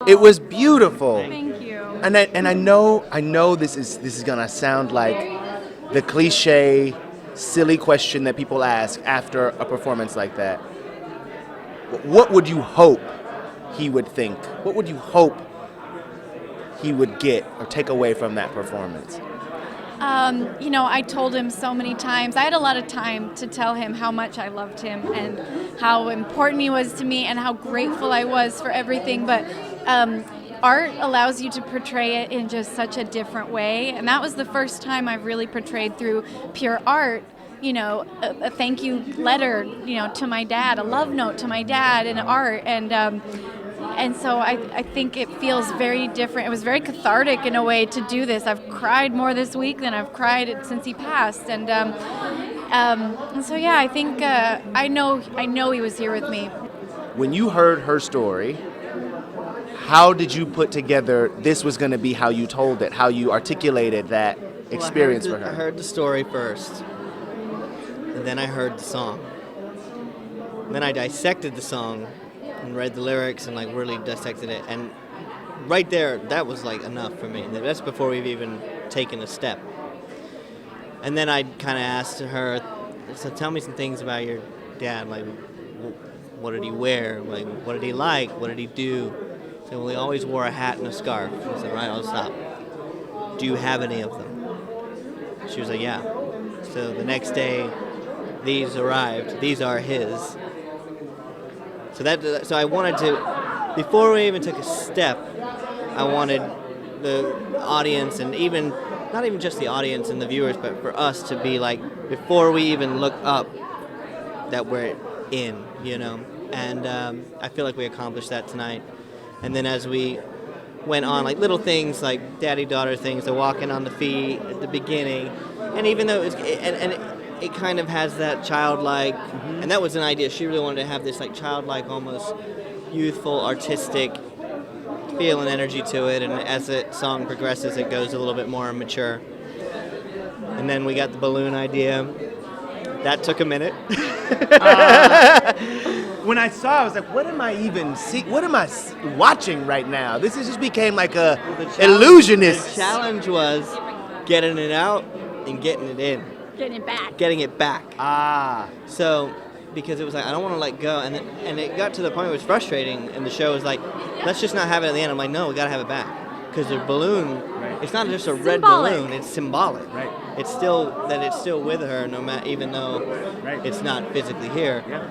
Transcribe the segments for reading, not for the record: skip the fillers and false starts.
It was beautiful. Thank you. And I know this is gonna sound like the cliche, silly question that people ask after a performance like that. What would you hope he would think? What would you hope he would get or take away from that performance? I told him so many times. I had a lot of time to tell him how much I loved him and how important he was to me and how grateful I was for everything. But art allows you to portray it in just such a different way. And that was the first time I've really portrayed through pure art, a thank you letter, to my dad, a love note to my dad in art. And so I think it feels very different. It was very cathartic in a way to do this. I've cried more this week than I've cried since he passed. And so, yeah, I think I know he was here with me. When you heard her story, how did you put together this was going to be how you told it, how you articulated that experience for her? I heard the story first, and then I heard the song. And then I dissected the song and read the lyrics and really dissected it. And right there, that was enough for me. That's before we've even taken a step. And then I kind of asked her, so tell me some things about your dad. What did he wear? What did he like? What did he do? She said, well, he always wore a hat and a scarf. I said, right, I'll stop. Do you have any of them? She was like, yeah. So the next day, these arrived. These are his. So I wanted to, before we even took a step, I wanted the audience and not even just the audience and the viewers, but for us to be before we even look up, that we're in, And I feel like we accomplished that tonight. And then as we went on, little things like daddy-daughter things, the walking on the feet at the beginning, and even though it kind of has that childlike, and that was an idea. She really wanted to have this childlike, almost youthful, artistic feel and energy to it. And as the song progresses, it goes a little bit more mature. And then we got the balloon idea. That took a minute. When I saw, I was like, "What am I even seeing? What am I watching right now?" This just became a illusionist. The challenge was getting it out and getting it in. Getting it back. So, because it was I don't want to let go, and it got to the point where it was frustrating, and the show was let's just not have it at the end. I'm like, no, we gotta have it back, because the balloon, it's not just a red balloon, it's symbolic. Right. It's still with her, no matter, even though it's not physically here. Yeah.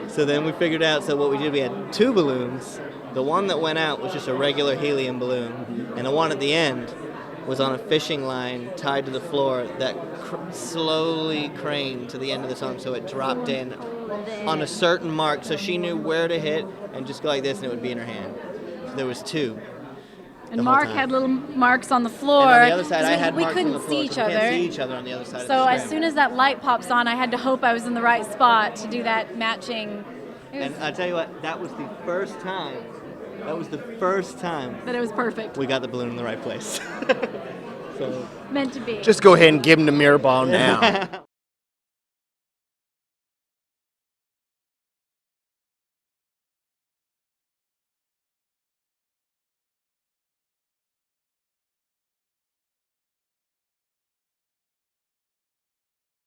So then we figured out. So what we did, we had two balloons. The one that went out was just a regular helium balloon, and the one at the end was on a fishing line tied to the floor that slowly craned to the end of the song, so it dropped in on a certain mark, so she knew where to hit and just go like this, and it would be in her hand. So there was two. And Mark had little marks on the floor. And on the other side, I had we marks on the couldn't floor. see each We other. can't see each other on the other side of the So screen. as soon as that light pops on, I had to hope I was in the right spot to do that matching. And I'll tell you what, that was the first time. That it was perfect. We got the balloon in the right place. So Meant to be. Just go ahead and give him the mirror ball now.